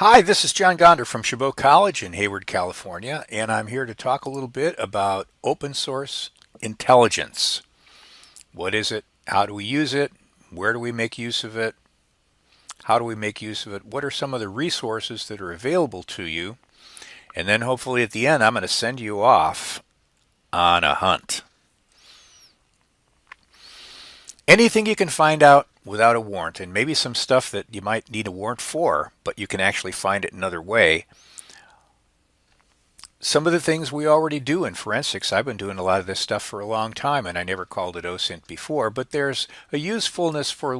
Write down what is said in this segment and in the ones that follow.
Hi, this is John Gonder from Chabot College in Hayward, California, and I'm here to talk a little bit about open source intelligence. What is it? How do we use it? Where do we make use of it? How do we make use of it? What are some of the resources that are available to you? And then hopefully at the end, I'm going to send you off on a hunt. Anything you can find out without a warrant, and maybe some stuff that you might need a warrant for, but you can actually find it another way. Some of the things we already do in forensics, I've been doing a lot of this stuff for a long time, and I never called it OSINT before, but there's a usefulness for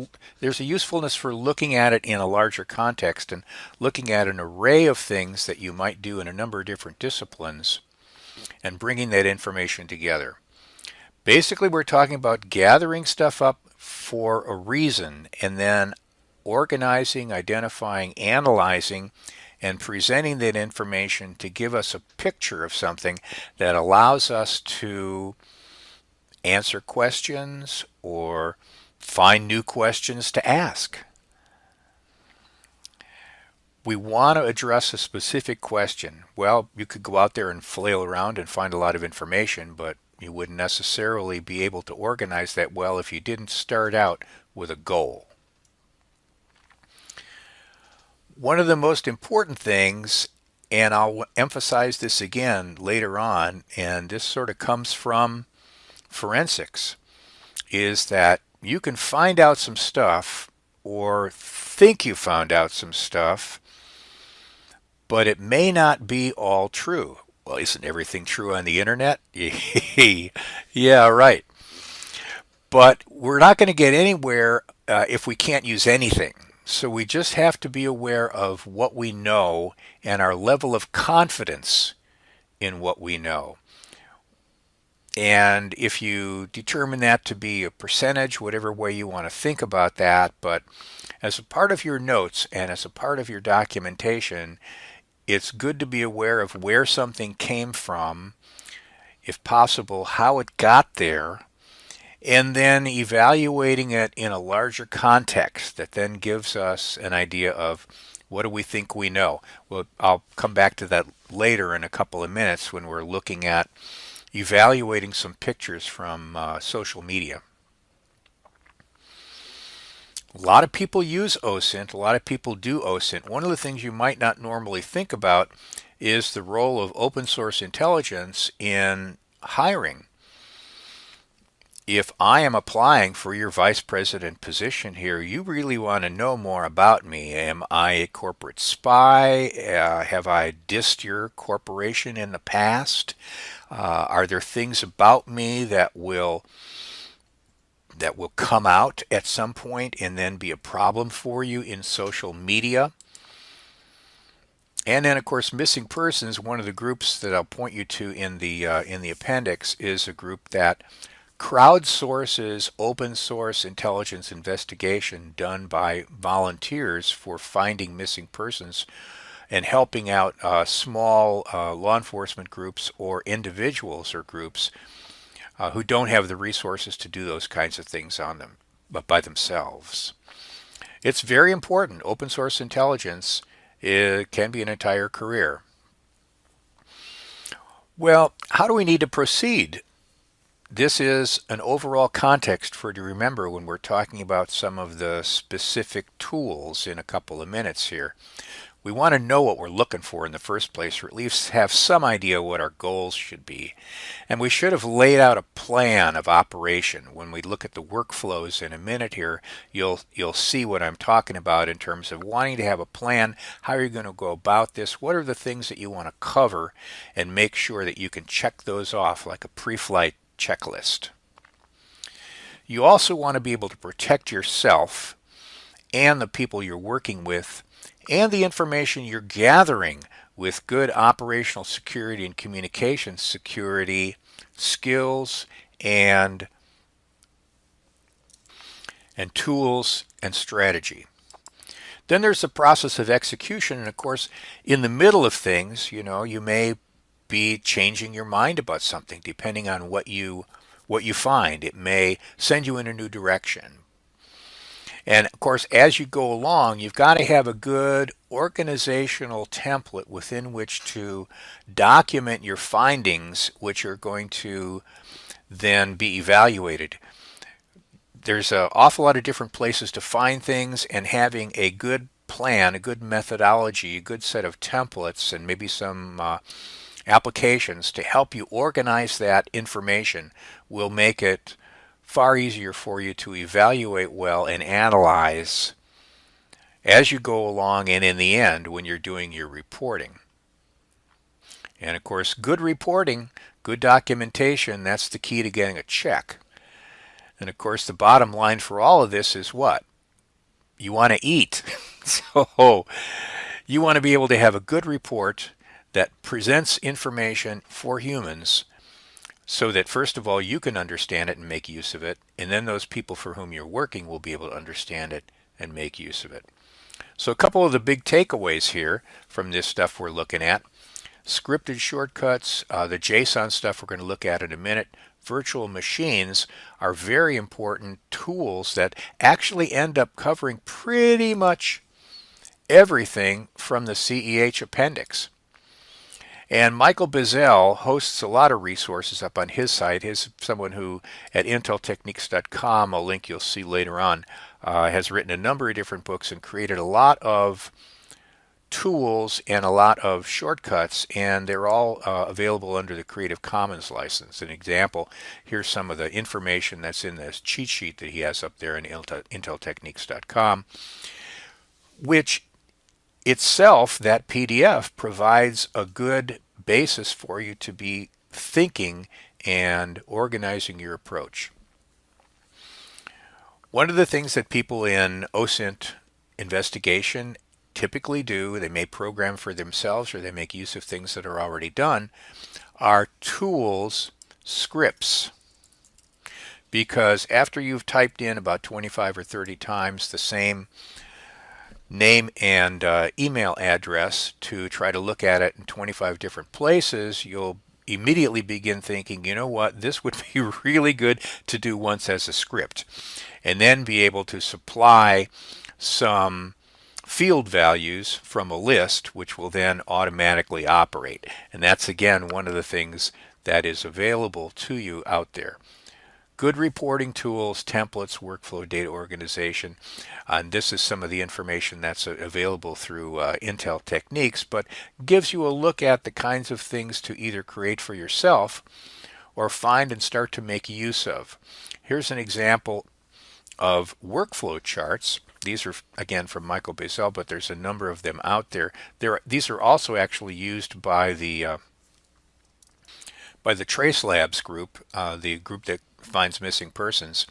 looking at it in a larger context and looking at an array of things that you might do in a number of different disciplines and bringing that information together. Basically, we're talking about gathering stuff up for a reason and then organizing, identifying, analyzing, and presenting that information to give us a picture of something that allows us to answer questions or find new questions to ask. We want to address a specific question. Well, you could go out there and flail around and find a lot of information, but you wouldn't necessarily be able to organize that well if you didn't start out with a goal. One of the most important things, and I'll emphasize this again later on, and this sort of comes from forensics, is that you can find out some stuff or think you found out some stuff, but it may not be all true. Well, isn't everything true on the internet? Yeah, right. But we're not going to get anywhere if we can't use anything. So we just have to be aware of what we know and our level of confidence in what we know. And if you determine that to be a percentage, whatever way you want to think about that, but as a part of your notes and as a part of your documentation, it's good to be aware of where something came from, if possible, how it got there, and then evaluating it in a larger context that then gives us an idea of what do we think we know. Well, I'll come back to that later in a couple of minutes when we're looking at evaluating some pictures from social media. A lot of people use OSINT. A lot of people do OSINT. One of the things you might not normally think about is the role of open source intelligence in hiring. If I am applying for your vice president position here, you really want to know more about me. Am I a corporate spy? Have I dissed your corporation in the past? Are there things about me that will come out at some point and then be a problem for you in social media? And then, of course, missing persons. One of the groups that I'll point you to in the appendix is a group that crowdsources open source intelligence investigation done by volunteers for finding missing persons and helping out small law enforcement groups or individuals or groups who don't have the resources to do those kinds of things on them, but by themselves. It's very important. Open source intelligence, it can be an entire career. Well, how do we need to proceed? This is an overall context for you to remember when we're talking about some of the specific tools in a couple of minutes here. We want to know what we're looking for in the first place, or at least have some idea what our goals should be. And we should have laid out a plan of operation. When we look at the workflows in a minute here, you'll see what I'm talking about in terms of wanting to have a plan. How are you going to go about this? What are the things that you want to cover and make sure that you can check those off like a pre-flight checklist. You also want to be able to protect yourself and the people you're working with and the information you're gathering with good operational security and communication security skills and tools and strategy. Then there's the process of execution, and of course, in the middle of things, you may be changing your mind about something depending on what you find. It may send you in a new direction. And of course, as you go along, you've got to have a good organizational template within which to document your findings, which are going to then be evaluated. There's an awful lot of different places to find things, and having a good plan, a good methodology, a good set of templates, and maybe some applications to help you organize that information will make it far easier for you to evaluate well and analyze as you go along and in the end when you're doing your reporting. And of course, good reporting, good documentation, that's the key to getting a check. And of course, the bottom line for all of this is what? You want to eat. So you want to be able to have a good report that presents information for humans so that first of all you can understand it and make use of it, and then those people for whom you're working will be able to understand it and make use of it. So a couple of the big takeaways here from this stuff we're looking at: scripted shortcuts, the JSON stuff we're going to look at in a minute. Virtual machines are very important tools that actually end up covering pretty much everything from the CEH appendix. And Michael Bizel hosts a lot of resources up on his site. He's someone who, at inteltechniques.com, a link you'll see later on, has written a number of different books and created a lot of tools and a lot of shortcuts, and they're all available under the Creative Commons license. An example, here's some of the information that's in this cheat sheet that he has up there in inteltechniques.com, which itself, that PDF, provides a good basis for you to be thinking and organizing your approach. One of the things that people in OSINT investigation typically do, they may program for themselves or they make use of things that are already done, are tools, scripts. Because after you've typed in about 25 or 30 times the same name and email address to try to look at it in 25 different places, you'll immediately begin thinking, you know what, this would be really good to do once as a script, and then be able to supply some field values from a list which will then automatically operate. And that's again one of the things that is available to you out there. Good reporting tools, templates, workflow, data organization. And this is some of the information that's available through Intel Techniques, but gives you a look at the kinds of things to either create for yourself or find and start to make use of. Here's an example of workflow charts. These are again from Michael Bizel, but there's a number of them out there. These are also actually used by the Trace Labs group, the group that finds missing persons.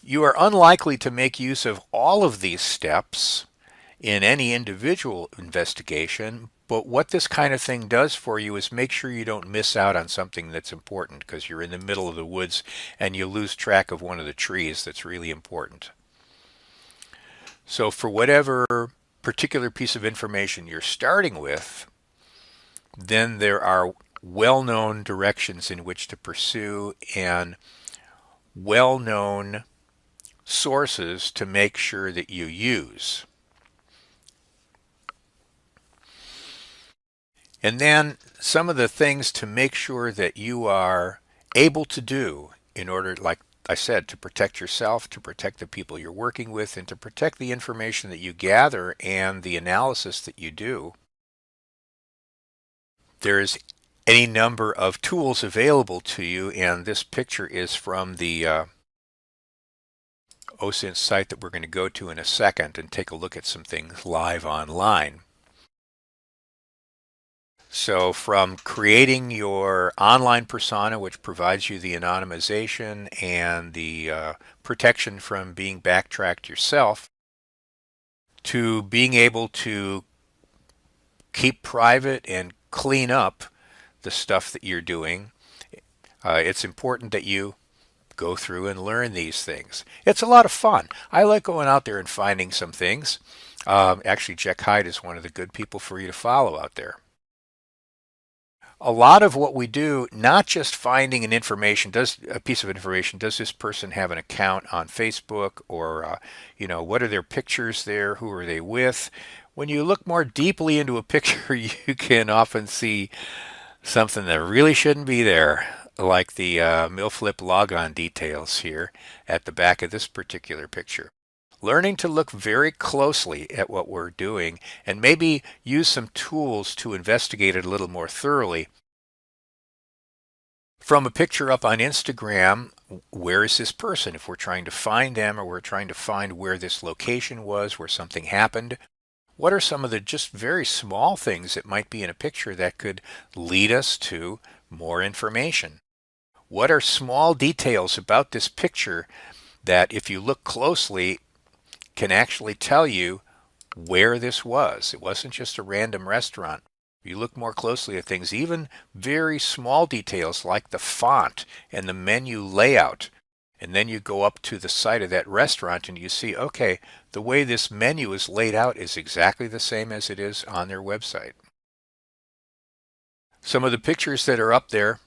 You are unlikely to make use of all of these steps in any individual investigation, but what this kind of thing does for you is make sure you don't miss out on something that's important, because you're in the middle of the woods and you lose track of one of the trees that's really important. So for whatever particular piece of information you're starting with, then there are well-known directions in which to pursue and well-known sources to make sure that you use. And then some of the things to make sure that you are able to do in order, like I said, to protect yourself, to protect the people you're working with, and to protect the information that you gather and the analysis that you do. There's any number of tools available to you, and this picture is from the OSINT site that we're going to go to in a second and take a look at some things live online. So from creating your online persona, which provides you the anonymization and the protection from being backtracked yourself, to being able to keep private and clean up the stuff that you're doing, it's important that you go through and learn these things. It's a lot of fun. I like going out there and finding some things. Actually, Jack Hyde is one of the good people for you to follow out there. a lot of what we do, not just finding a piece of information, does this person have an account on Facebook, or what are their pictures there, who are they with? When you look more deeply into a picture, you can often see something that really shouldn't be there, like the MilFlip logon details here at the back of this particular picture. Learning to look very closely at what we're doing and maybe use some tools to investigate it a little more thoroughly. From a picture up on Instagram, where is this person? If we're trying to find them, or we're trying to find where this location was, where something happened, what are some of the just very small things that might be in a picture that could lead us to more information? What are small details about this picture that, if you look closely, can actually tell you where this was? It wasn't just a random restaurant. If you look more closely at things, even very small details like the font and the menu layout, and then you go up to the site of that restaurant and you see, okay, the way this menu is laid out is exactly the same as it is on their website. Some of the pictures that are up there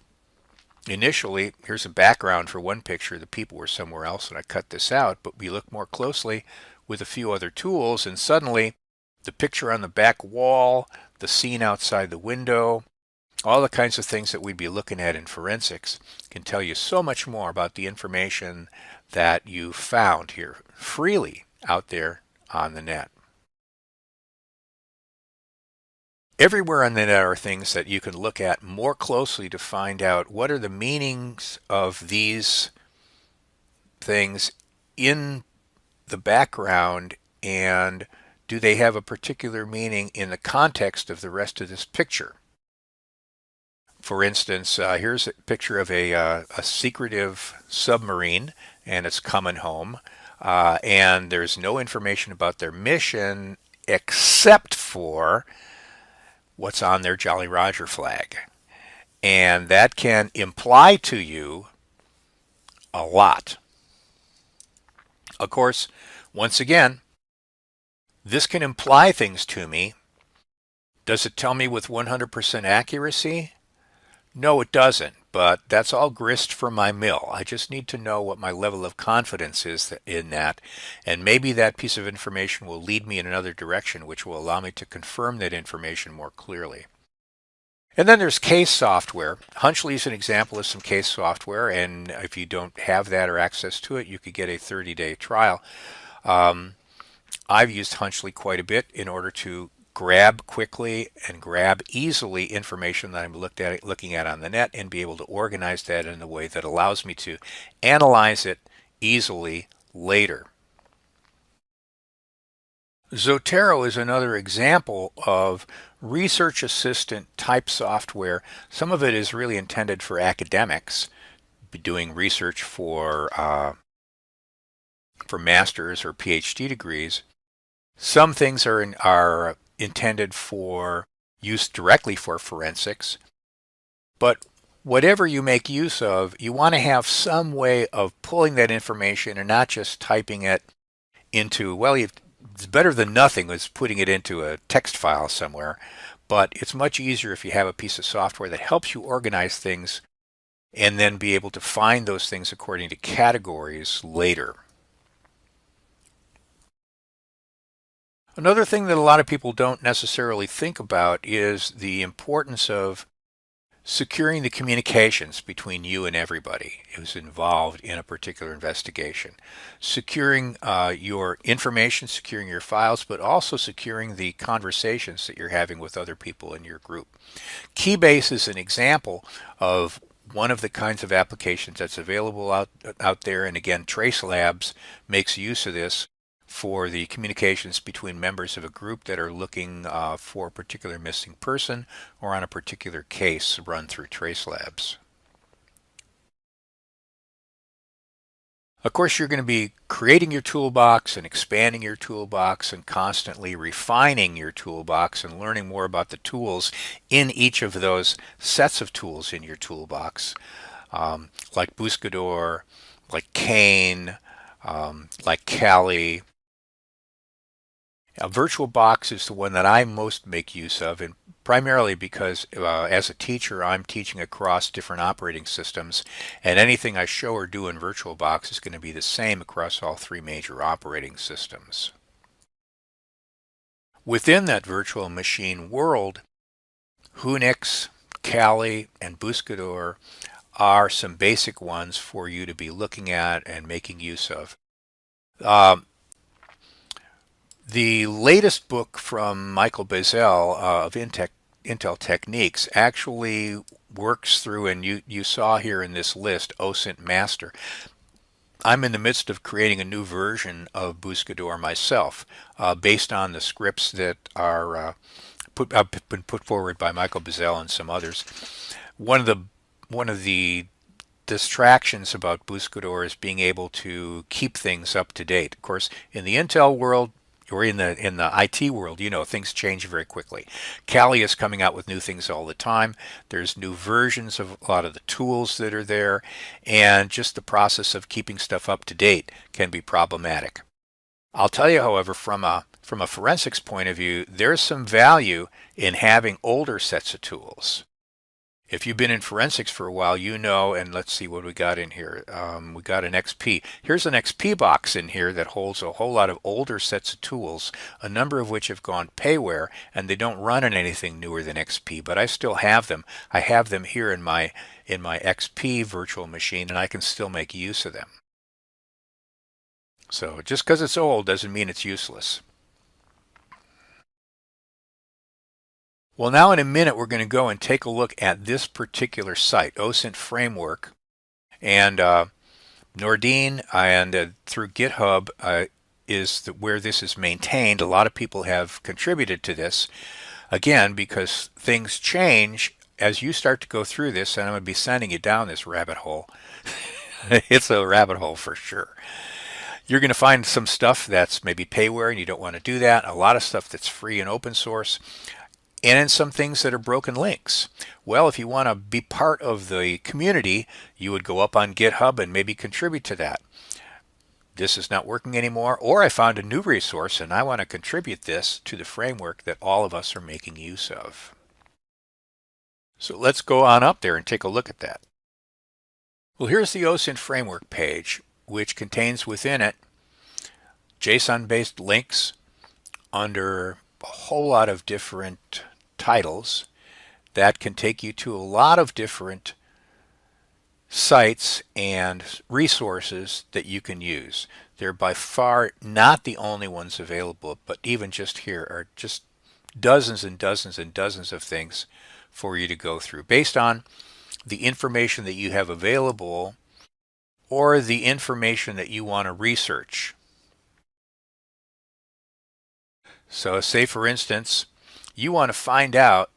initially, here's a background for one picture. The people were somewhere else and I cut this out, but we look more closely with a few other tools and suddenly the picture on the back wall, the scene outside the window, all the kinds of things that we'd be looking at in forensics can tell you so much more about the information that you found here freely out there on the net. Everywhere on the net are things that you can look at more closely to find out what are the meanings of these things in the background, and do they have a particular meaning in the context of the rest of this picture. For instance, here's a picture of a secretive submarine, and it's coming home, and there's no information about their mission except for what's on their Jolly Roger flag. And that can imply to you a lot. Of course, once again, this can imply things to me. Does it tell me with 100% accuracy? No, it doesn't, but that's all grist for my mill. I just need to know what my level of confidence is in that, and maybe that piece of information will lead me in another direction, which will allow me to confirm that information more clearly. And then there's case software. Hunchly is an example of some case software, and if you don't have that or access to it, you could get a 30-day trial. I've used Hunchly quite a bit in order to grab quickly and grab easily information that I'm looking at on the net and be able to organize that in a way that allows me to analyze it easily later. Zotero is another example of research assistant type software. Some of it is really intended for academics, doing research for master's or PhD degrees. Some things are intended for use directly for forensics, but whatever you make use of, you want to have some way of pulling that information and not just typing it into, well, it's better than nothing as putting it into a text file somewhere, but it's much easier if you have a piece of software that helps you organize things and then be able to find those things according to categories later. Another thing that a lot of people don't necessarily think about is the importance of securing the communications between you and everybody who's involved in a particular investigation. Securing your information, securing your files, but also securing the conversations that you're having with other people in your group. Keybase is an example of one of the kinds of applications that's available out there, and again, TraceLabs makes use of this for the communications between members of a group that are looking for a particular missing person or on a particular case run through TraceLabs. Of course, you're going to be creating your toolbox and expanding your toolbox and constantly refining your toolbox and learning more about the tools in each of those sets of tools in your toolbox, like Buscador, like Kane, like Kali. VirtualBox is the one that I most make use of, and primarily because as a teacher, I'm teaching across different operating systems, and anything I show or do in VirtualBox is going to be the same across all three major operating systems. Within that virtual machine world, Whonix, Kali, and Buscador are some basic ones for you to be looking at and making use of. The latest book from Michael Bazzell of Intel Techniques actually works through, and you saw here in this list, OSINT Master. I'm in the midst of creating a new version of Buscador myself, based on the scripts that are been put forward by Michael Bazzell and some others. One of the distractions about Buscador is being able to keep things up to date. Of course, in the Intel world, or in the IT world, things change very quickly. Kali is coming out with new things all the time. There's new versions of a lot of the tools that are there, and just the process of keeping stuff up to date can be problematic. I'll tell you, however, from a forensics point of view, there's some value in having older sets of tools. If you've been in forensics for a while, and let's see what we got in here. We got an XP. Here's an XP box in here that holds a whole lot of older sets of tools, a number of which have gone payware, and they don't run on anything newer than XP, but I still have them. I have them here in my XP virtual machine, and I can still make use of them. So just because it's old doesn't mean it's useless. Well, now in a minute, we're going to go and take a look at this particular site, OSINT Framework. And Nordine and through GitHub is where this is maintained. A lot of people have contributed to this, again, because things change as you start to go through this, and I'm going to be sending you down this rabbit hole. It's a rabbit hole for sure. You're going to find some stuff that's maybe payware and you don't want to do that. A lot of stuff that's free and open source. And in some things that are broken links. Well, if you want to be part of the community, you would go up on GitHub and maybe contribute to that. This is not working anymore, or I found a new resource and I want to contribute this to the framework that all of us are making use of. So let's go on up there and take a look at that. Well, here's the OSINT framework page, which contains within it JSON-based links under a whole lot of different titles that can take you to a lot of different sites and resources that you can use. They're by far not the only ones available, but even just here are just dozens and dozens and dozens of things for you to go through based on the information that you have available or the information that you want to research. So say, for instance, you want to find out,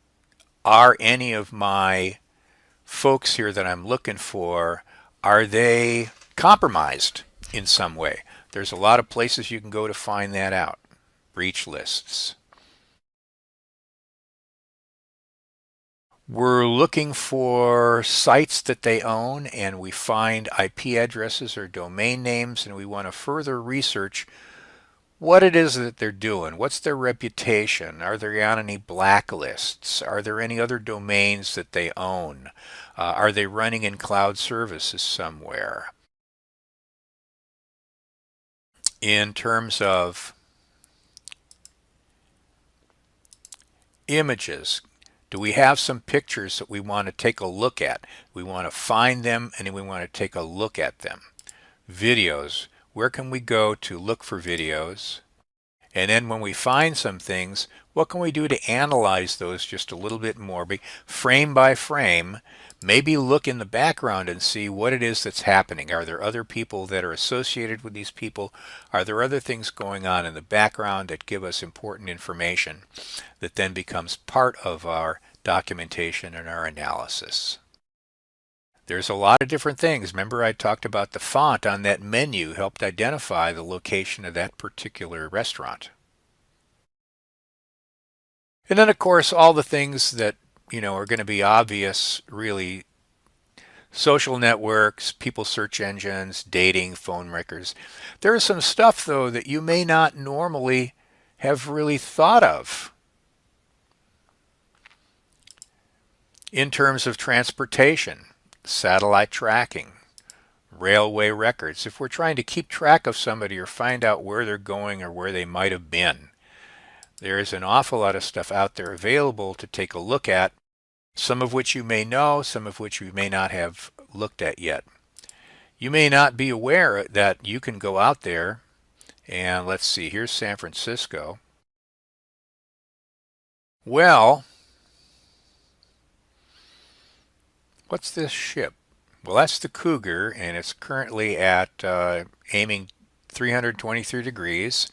are any of my folks here that I'm looking for, are they compromised in some way? There's a lot of places you can go to find that out. Breach lists. We're looking for sites that they own, and we find IP addresses or domain names, and we want to further research what it is that they're doing. What's their reputation? Are they on any blacklists? Are there any other domains that they own? Are they running in cloud services somewhere? In terms of images, do we have some pictures that we want to take a look at? We want to find them and then we want to take a look at them. Videos. Where can we go to look for videos? And then when we find some things, what can we do to analyze those just a little bit more, frame by frame? Maybe look in the background and see what it is that's happening. Are there other people that are associated with these people? Are there other things going on in the background that give us important information that then becomes part of our documentation and our analysis? There's a lot of different things. Remember, I talked about the font on that menu helped identify the location of that particular restaurant. And then, of course, all the things that, are going to be obvious, really. Social networks, people search engines, dating, phone records. There is some stuff, though, that you may not normally have really thought of in terms of transportation, satellite tracking, railway records. If we're trying to keep track of somebody or find out where they're going or where they might have been, there is an awful lot of stuff out there available to take a look at, some of which you may know, some of which you may not have looked at yet. You may not be aware that you can go out there and let's see, here's San Francisco. Well, what's this ship? Well, that's the Cougar, and it's currently at aiming 323 degrees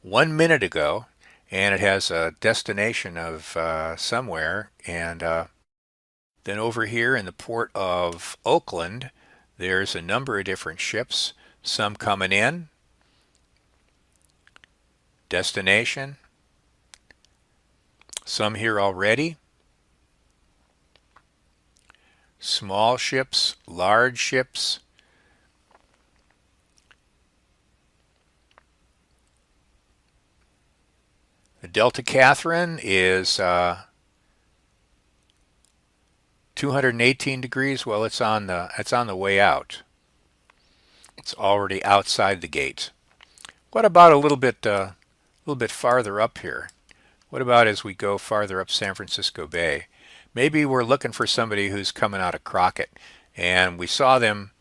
1 minute ago, and it has a destination of somewhere. And then over here in the port of Oakland, there's a number of different ships, some coming in, destination, some here already. Small ships, large ships. The Delta Catherine is 218 degrees. Well, it's on the way out. It's already outside the gate. What about a little bit farther up here? What about as we go farther up San Francisco Bay? Maybe we're looking for somebody who's coming out of Crockett, and we saw them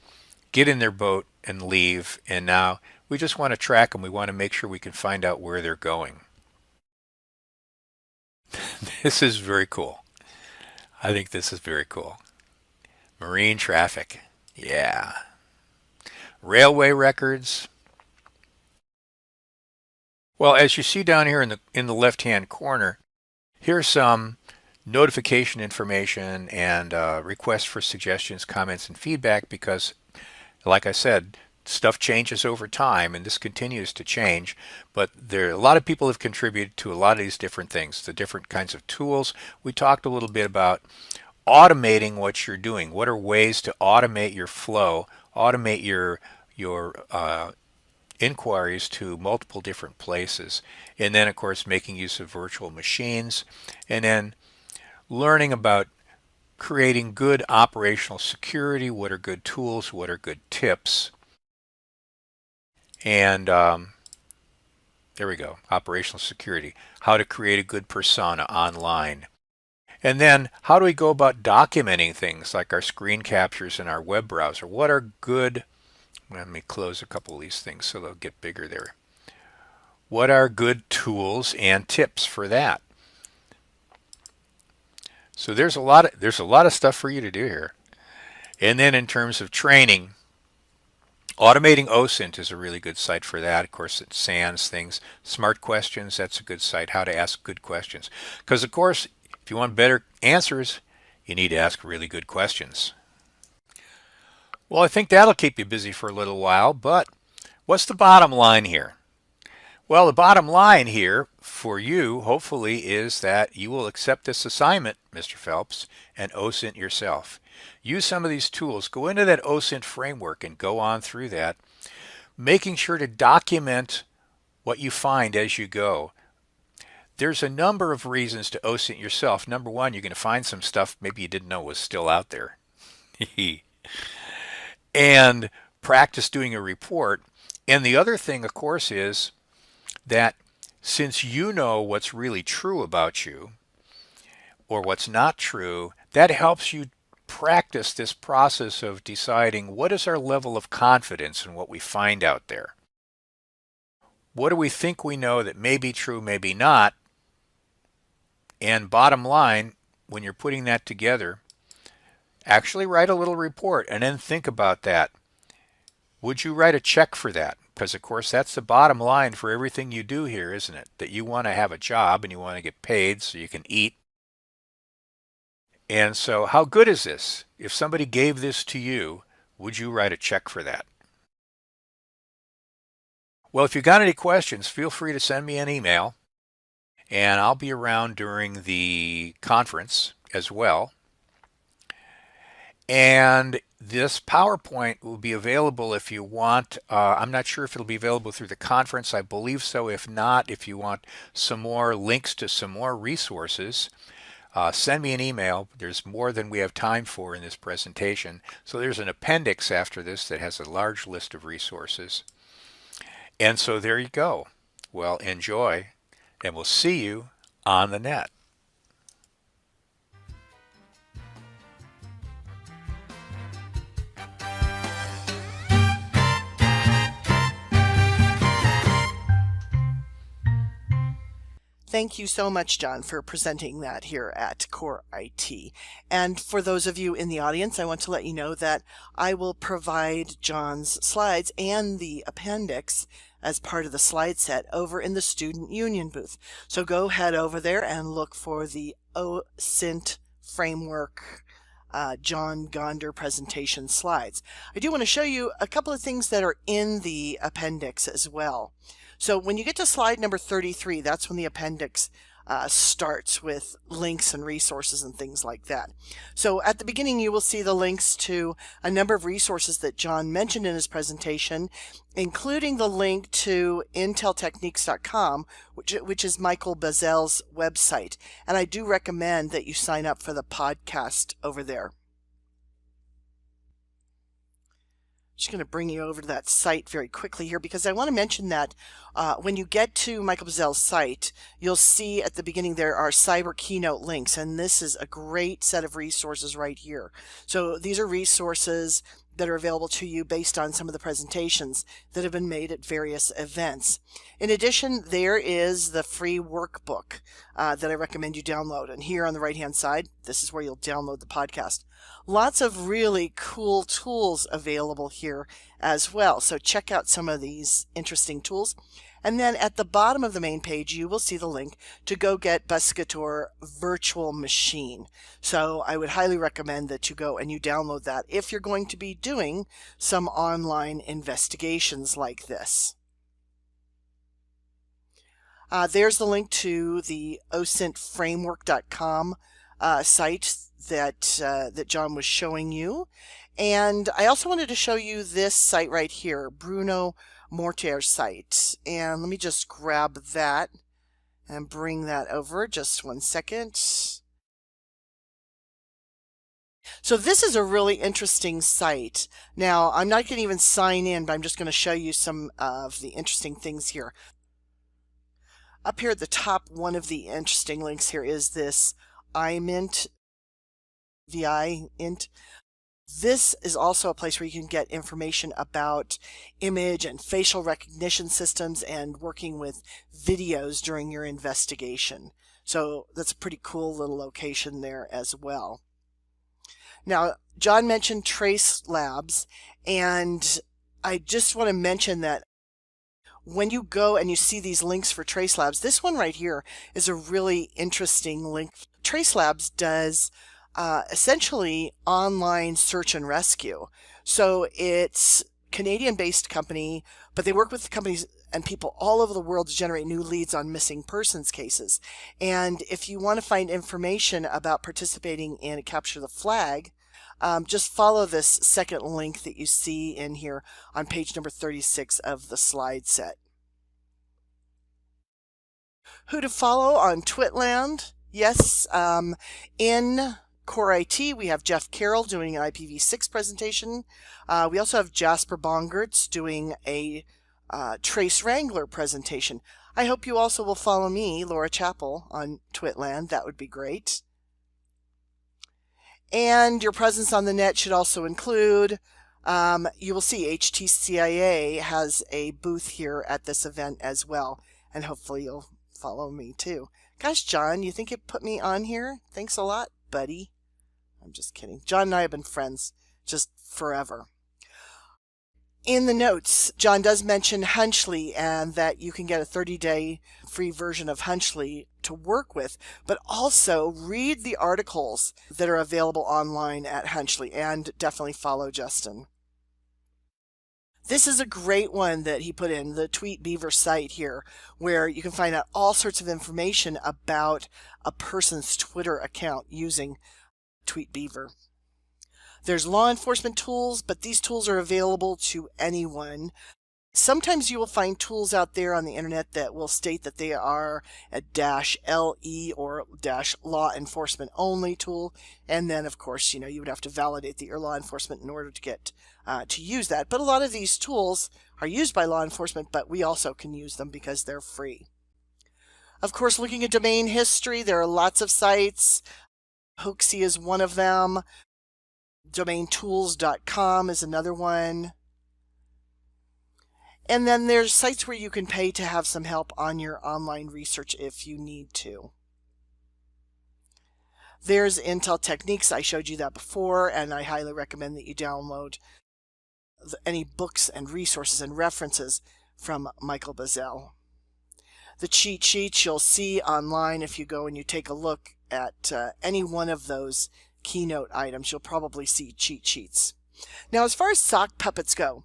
get in their boat and leave, and now we just want to track them. We want to make sure we can find out where they're going. This is very cool. I think this is very cool. Marine traffic. Yeah. Railway records. Well, as you see down here in the left-hand corner, here's some notification information and requests for suggestions, comments, and feedback, because like I said, stuff changes over time and this continues to change, but a lot of people have contributed to a lot of these different things, the different kinds of tools. We talked a little bit about automating what you're doing. What are ways to automate your flow, automate your inquiries to multiple different places, and then of course making use of virtual machines, and then learning about creating good operational security. What are good tools? What are good tips? And there we go, operational security. How to create a good persona online. And then how do we go about documenting things like our screen captures in our web browser? What are good, let me close a couple of these things so they'll get bigger there. What are good tools and tips for that? So there's a lot of stuff for you to do here. And then in terms of training, automating OSINT is a really good site for that. Of course, it SANS things. Smart Questions, that's a good site, how to ask good questions. Because of course, if you want better answers, you need to ask really good questions. Well, I think that'll keep you busy for a little while, but what's the bottom line here? Well, the bottom line here for you, hopefully, is that you will accept this assignment, Mr. Phelps, and OSINT yourself. Use some of these tools. Go into that OSINT framework and go on through that, making sure to document what you find as you go. There's a number of reasons to OSINT yourself. Number one, you're going to find some stuff maybe you didn't know was still out there. And practice doing a report. And the other thing, of course, is that since you know what's really true about you or what's not true, that helps you practice this process of deciding what is our level of confidence in what we find out there. What do we think we know that may be true, maybe not? And bottom line, when you're putting that together, actually write a little report and then think about that. Would you write a check for that? Because of course that's the bottom line for everything you do here, isn't it? That you want to have a job and you want to get paid so you can eat. And so how good is this? If somebody gave this to you, would you write a check for that? Well, if you got any questions, feel free to send me an email, and I'll be around during the conference as well. And this PowerPoint will be available if you want. I'm not sure if it'll be available through the conference. I believe so. If not, if you want some more links to some more resources, send me an email. There's more than we have time for in this presentation. So there's an appendix after this that has a large list of resources. And so there you go. Well, enjoy, and we'll see you on the net. Thank you so much, John, for presenting that here at Core IT. And for those of you in the audience, I want to let you know that I will provide John's slides and the appendix as part of the slide set over in the Student Union booth. So go head over there and look for the OSINT framework John Gonder presentation slides. I do want to show you a couple of things that are in the appendix as well. So when you get to slide number 33, that's when the appendix starts with links and resources and things like that. So at the beginning, you will see the links to a number of resources that John mentioned in his presentation, including the link to inteltechniques.com, which is Michael Bazel's website. And I do recommend that you sign up for the podcast over there. Just going to bring you over to that site very quickly here because I want to mention that when you get to Michael Bazel's site, you'll see at the beginning there are cyber keynote links, and this is a great set of resources right here. So these are resources that are available to you based on some of the presentations that have been made at various events. In addition, there is the free workbook that I recommend you download. And here on the right-hand side, this is where you'll download the podcast. Lots of really cool tools available here as well. So check out some of these interesting tools. And then at the bottom of the main page, you will see the link to go get Buscator Virtual Machine. So I would highly recommend that you go and you download that if you're going to be doing some online investigations like this. There's the link to the osintframework.com site that John was showing you. And I also wanted to show you this site right here, Bruno Mortier's site. And let me just grab that and bring that over. Just one second. So this is a really interesting site. Now, I'm not going to even sign in, but I'm just going to show you some of the interesting things here. Up here at the top, one of the interesting links here is this iMint, VIInt. This is also a place where you can get information about image and facial recognition systems and working with videos during your investigation. So that's a pretty cool little location there as well. Now, John mentioned Trace Labs, and I just want to mention that when you go and you see these links for Trace Labs, this one right here is a really interesting link. Trace Labs does essentially online search and rescue. So it's Canadian-based company, but they work with companies and people all over the world to generate new leads on missing persons cases. And if you want to find information about participating in Capture the Flag, just follow this second link that you see in here on page number 36 of the slide set. Who to follow on Twitland? Yes, in Core IT, we have Jeff Carroll doing an IPv6 presentation. We also have Jasper Bongertz doing a Trace Wrangler presentation. I hope you also will follow me, Laura Chappell, on Twitland. That would be great. And your presence on the net should also include, you will see HTCIA has a booth here at this event as well. And hopefully you'll follow me too. Gosh, John, you think it put me on here? Thanks a lot, buddy. I'm just kidding. John and I have been friends just forever. In the notes, John does mention Hunchly and that you can get a 30-day free version of Hunchly to work with, but also read the articles that are available online at Hunchly, and definitely follow Justin. This is a great one that he put in, the TweetBeaver site here, where you can find out all sorts of information about a person's Twitter account using TweetBeaver. There's law enforcement tools, but these tools are available to anyone. Sometimes you will find tools out there on the internet that will state that they are a -LE or -law enforcement only tool. And then, of course, you would have to validate that you're law enforcement in order to get to use that. But a lot of these tools are used by law enforcement, but we also can use them because they're free. Of course, looking at domain history, there are lots of sites. Hoaxie is one of them. Domaintools.com is another one. And then there's sites where you can pay to have some help on your online research if you need to. There's Intel Techniques. I showed you that before, and I highly recommend that you download any books and resources and references from Michael Bazzell. The cheat sheets you'll see online if you go and you take a look at any one of those keynote items, you'll probably see cheat sheets. Now, as far as sock puppets go,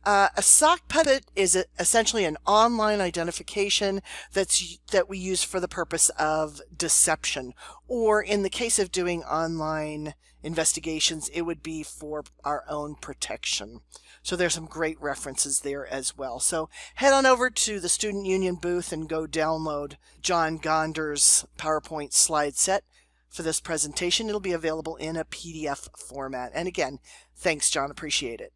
a sock puppet is essentially an online identification that we use for the purpose of deception, or in the case of doing online investigations, it would be for our own protection. So there's some great references there as well. So head on over to the Student Union booth and go download John Gonder's PowerPoint slide set for this presentation. It'll be available in a PDF format. And again, thanks, John. Appreciate it.